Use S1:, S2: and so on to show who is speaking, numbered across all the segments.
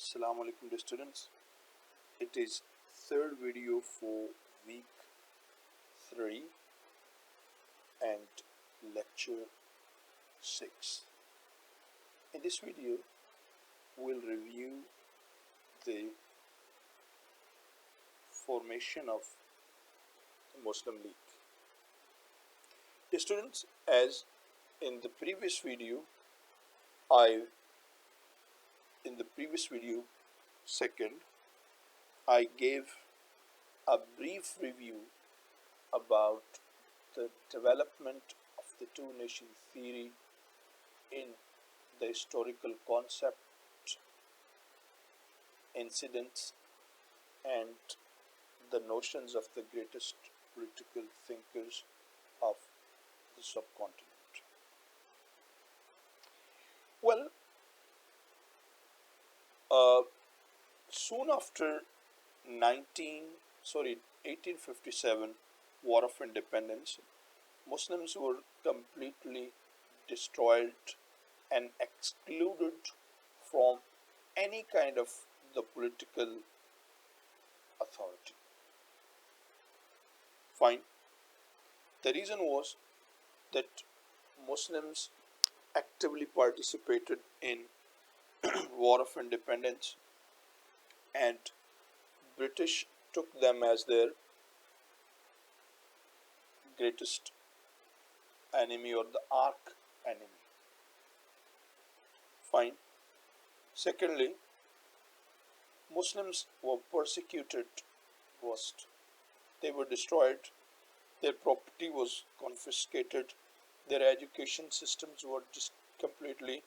S1: Assalamu alaikum dear students. It is third video for week 3 and lecture 6. In this video we'll review the formation of the Muslim League. Dear students, as in the previous video second, I gave a brief review about the development of the two nation theory in the historical concept, incidents, and the notions of the greatest political thinkers of the subcontinent. Well, soon after 1857 War of Independence, Muslims were completely destroyed and excluded from any kind of the political authority. Fine. The reason was that Muslims actively participated in War of Independence, and British took them as their greatest enemy or the arch enemy. Fine. Secondly, Muslims were persecuted worst. They were destroyed, their property was confiscated, their education systems were just completely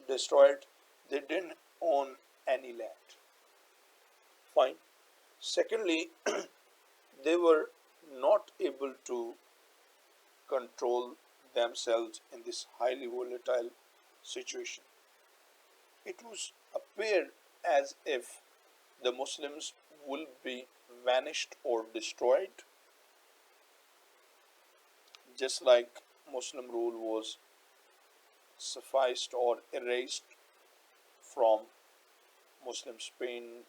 S1: destroyed. They didn't own any land. Fine. Secondly, they were not able to control themselves in this highly volatile situation. It was appeared as if the Muslims will be vanished or destroyed, just like Muslim rule was sufficed or erased from Muslim Spain.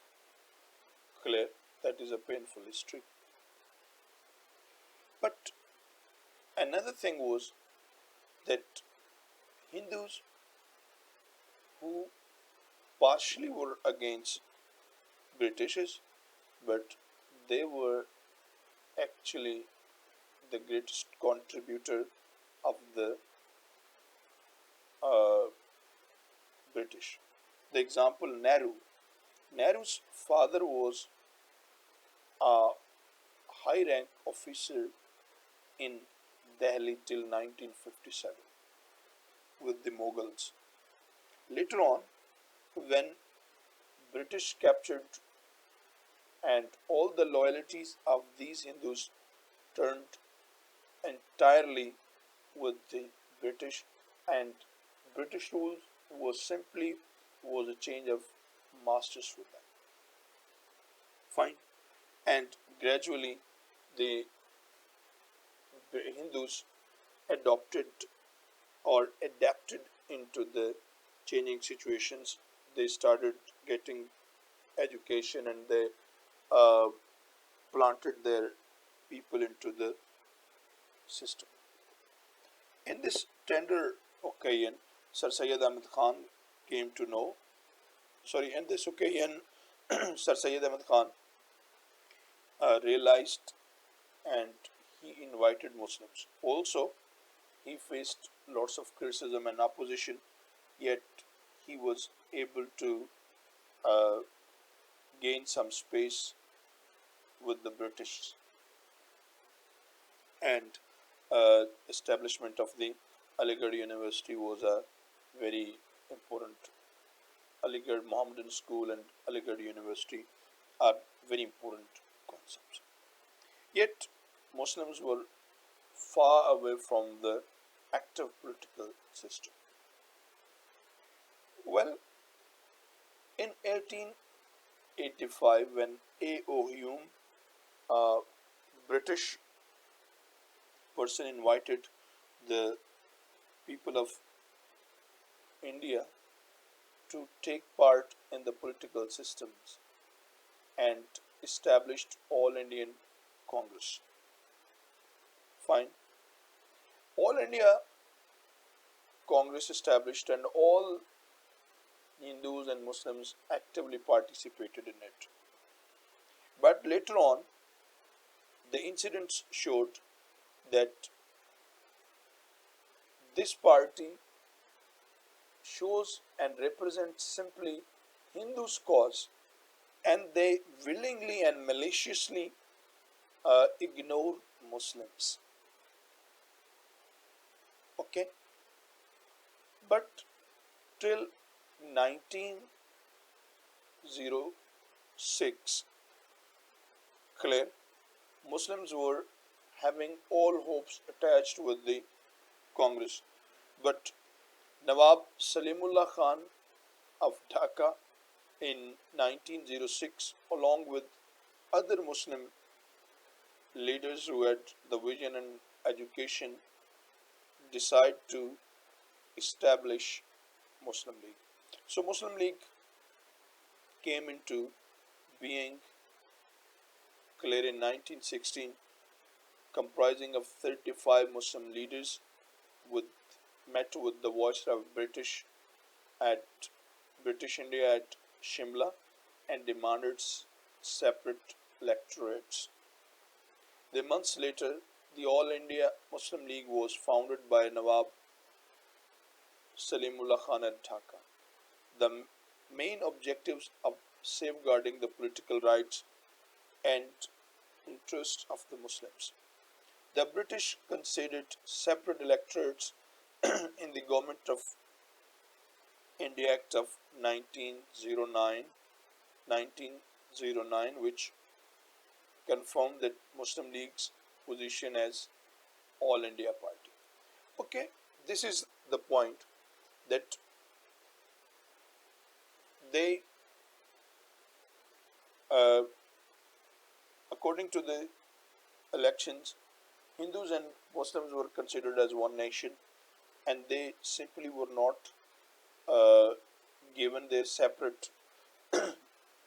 S1: Clear, that is a painful history. But another thing was that Hindus who partially were against Britishers, but they were actually the greatest contributor of the British. The example, Nehru. Nehru's father was a high rank officer in Delhi till 1957 with the Mughals. Later on, when British captured and all the loyalties of these Hindus turned entirely with the British, and British rule was a change of masters for them. Fine. And gradually the Hindus adopted or adapted into the changing situations. They started getting education, and they planted their people into the system. In this tender occasion, Sir Syed Ahmed Khan came to know. In this occasion, Sir Syed Ahmed Khan realized, and he invited Muslims. Also, he faced lots of criticism and opposition, yet he was able to gain some space with the British, and establishment of the Aligarh University was a very important. Aligarh Mohammedan School and Aligarh University are very important concepts. Yet Muslims were far away from the active political system. Well, in 1885, when A.O. Hume, a British person, invited the people of India to take part in the political systems and established All Indian Congress. Fine. All India Congress established, and all Hindus and Muslims actively participated in it. But later on, the incidents showed that this party shows and represents simply Hindus' cause, and they willingly and maliciously ignore Muslims. Okay, but till 1906, clear, Muslims were having all hopes attached with the Congress. But Nawab Salimullah Khan of Dhaka in 1906, along with other Muslim leaders who had the vision and education, decide to establish Muslim League. So Muslim League came into being clear in 1916, comprising of 35 Muslim leaders, with met with the Viceroy of at British India at Shimla and demanded separate electorates. The months later, the All India Muslim League was founded by Nawab Salimullah Khan at Dhaka. The main objectives of safeguarding the political rights and interests of the Muslims. The British conceded separate electorates in the Government of India Act of 1909, which confirmed that Muslim League's position as All India Party. Okay, this is the point, that they, uh, according to the elections, Hindus and Muslims were considered as one nation, and they simply were not uh, given their separate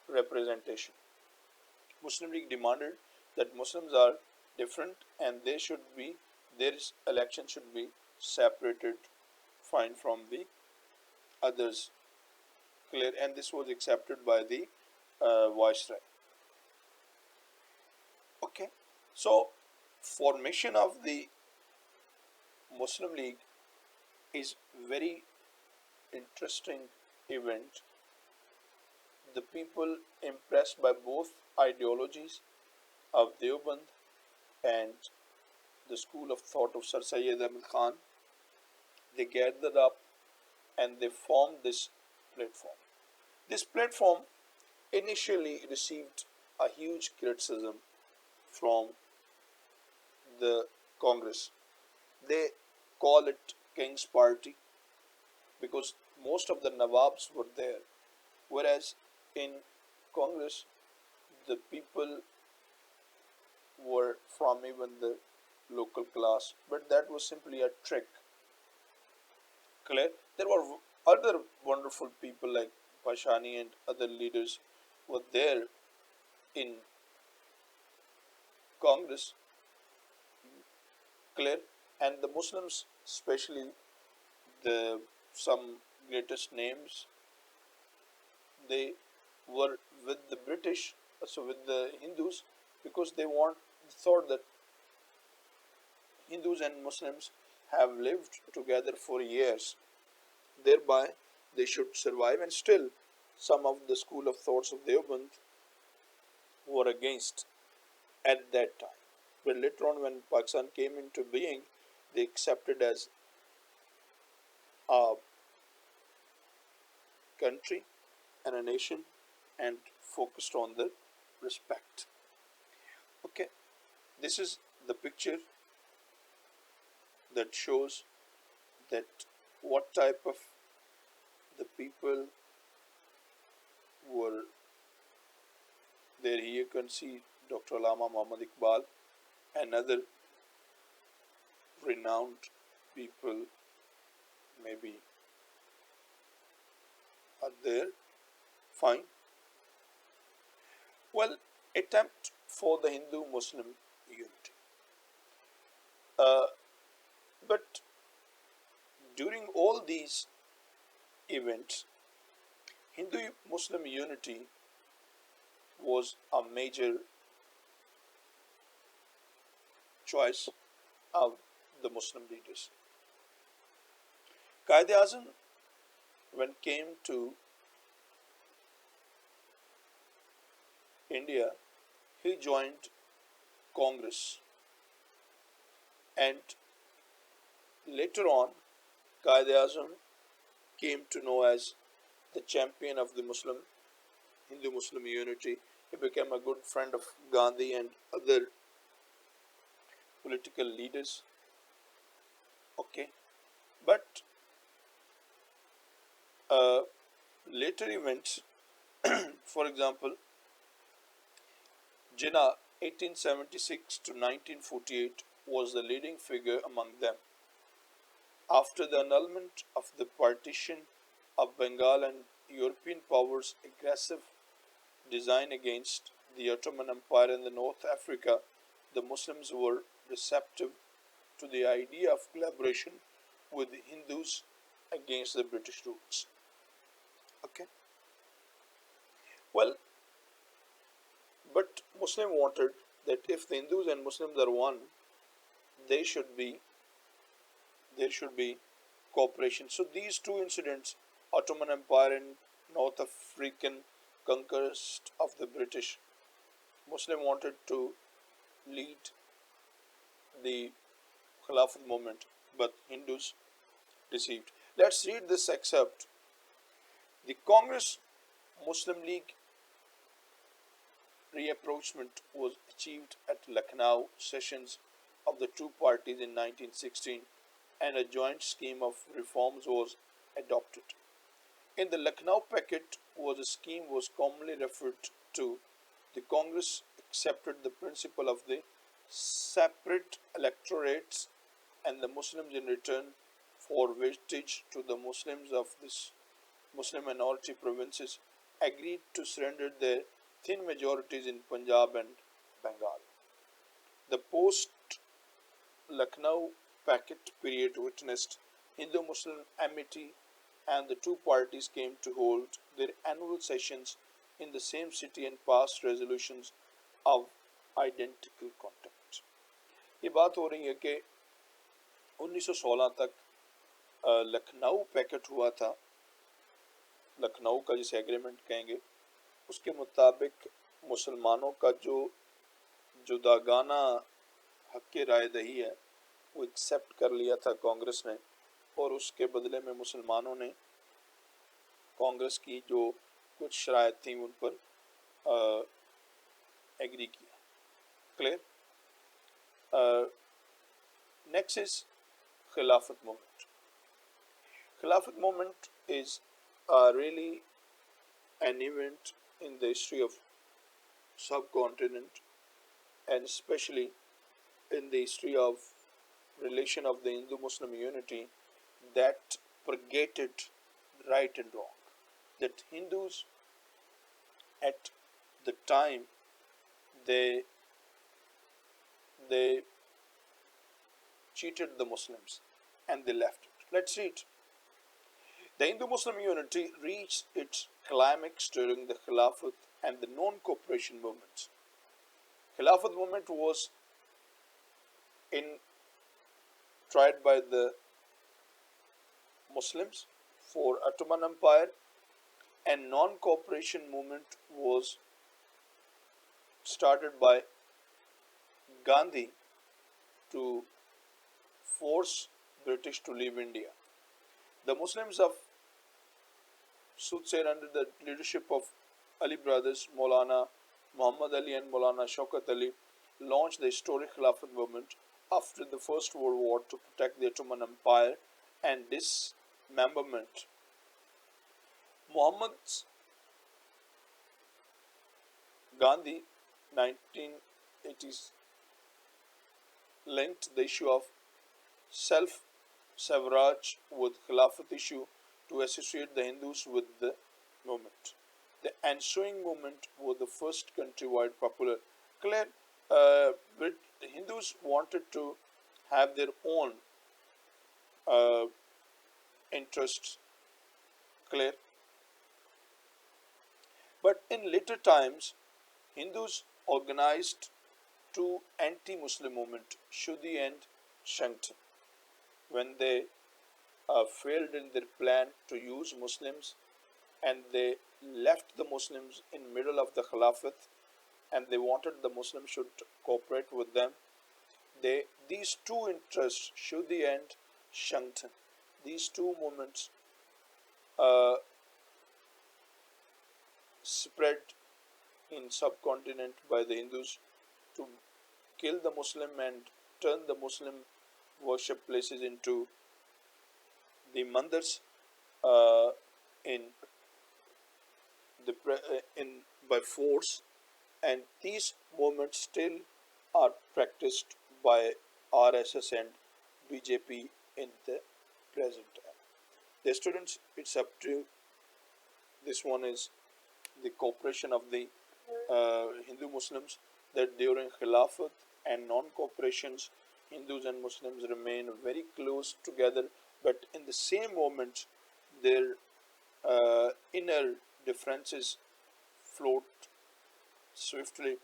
S1: representation. Muslim League demanded that Muslims are different and their election should be separated fine from the others. Clear, and this was accepted by the Viceroy. Okay, so formation of the Muslim League is very interesting event. The people, impressed by both ideologies of Deoband and the school of thought of Sir Syed Ahmad Khan, they gathered up and they formed this platform. This platform initially received a huge criticism from the Congress. They call it King's Party because most of the Nawabs were there, whereas in Congress the people were from even the local class, but that was simply a trick. Clear? There were other wonderful people like Pashani and other leaders were there in Congress. Clear? And the Muslims, especially the some greatest names, they were with the British, so with the Hindus, because they thought that Hindus and Muslims have lived together for years, thereby they should survive, and still some of the school of thoughts of Deoband were against at that time. But later on, when Pakistan came into being, they accepted as a country and a nation and focused on the respect. Okay, this is the picture that shows that what type of the people were there. Here you can see Dr. Allama Muhammad Iqbal and other renowned people maybe are there. Fine. Well, attempt for the Hindu-Muslim unity. Uh, but during all these events, Hindu-Muslim unity was a major choice of the Muslim leaders. Qaid-e-Azam, when came to India, he joined Congress, and later on, Qaid-e-Azam came to know as the champion of the Hindu-Muslim unity. He became a good friend of Gandhi and other political leaders. Okay, but uh, later events, for example, Jinnah 1876 to 1948 was the leading figure among them. After the annulment of the partition of Bengal and European powers' aggressive design against the Ottoman Empire in the North Africa, the Muslims were receptive to the idea of collaboration with the Hindus against the British rule. Okay. Well, but Muslim wanted that if the Hindus and Muslims are one, they should be there should be cooperation. So these two incidents, Ottoman Empire and North African conquest of the British, Muslim wanted to lead the Khilafat movement, but Hindus deceived. Let's read this excerpt. The Congress Muslim League reapproachment was achieved at Lucknow sessions of the two parties in 1916, and a joint scheme of reforms was adopted. In the Lucknow packet was a scheme was commonly referred to. The Congress accepted the principle of the separate electorates, and the Muslims in return for weightage to the Muslims of this Muslim minority provinces agreed to surrender their thin majorities in Punjab and Bengal. The post Lucknow packet period witnessed Hindu Muslim amity, and the two parties came to hold their annual sessions in the same city and passed resolutions of identical content. ये बात हो रही है कि 1916 तक Lucknow packet हुआ था, लखनऊ का जिसे एग्रीमेंट कहेंगे, उसके मुताबिक मुसलमानों का जो जुदागाना हक राय दही है वो एक्सेप्ट कर लिया था कांग्रेस ने, और उसके बदले में मुसलमानों ने कांग्रेस की जो कुछ शराइत थी उन पर एग्री किया. क्लियर. नेक्स्ट इज खिलाफत मूवमेंट. खिलाफत movement is really an event in the history of subcontinent, and especially in the history of relation of the Hindu-Muslim unity, that purgated right and wrong. That Hindus at the time they cheated the Muslims and they left it. Let's read. The Hindu-Muslim unity reached its climax during the Khilafat and the non-cooperation movements. Khilafat movement was tried by the Muslims for Ottoman Empire, and non-cooperation movement was started by Gandhi to force British to leave India. The Muslims of Soothsayer under the leadership of Ali brothers, Maulana Muhammad Ali and Maulana Shaukat Ali, launched the historic Khilafat movement after the First World War to protect the Ottoman Empire and dismemberment. Muhammad Gandhi 1980s linked the issue of self-severage with Khilafat issue to associate the Hindus with the movement. The ensuing movement was the first countrywide popular. Clear, Hindus wanted to have their own uh, interests. Clear, but in later times, Hindus organized two anti-Muslim movements, Shuddhi and Shankti, when they failed in their plan to use Muslims and they left the Muslims in middle of the Khilafat and they wanted the Muslims should cooperate with them. These two interests, Shuddhi and Shankti, these two movements uh, spread in subcontinent by the Hindus to kill the Muslim and turn the Muslim worship places into the mandirs uh, in in by force, and these movements still are practiced by RSS and BJP in the present time. The students, it's up to this one is the cooperation of the Hindu Muslims, that during Khilafat and non-cooperations, Hindus and Muslims remain very close together, but in the same moment, their inner differences float swiftly,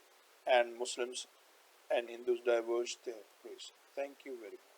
S1: and Muslims and Hindus diverge their ways. Thank you very much.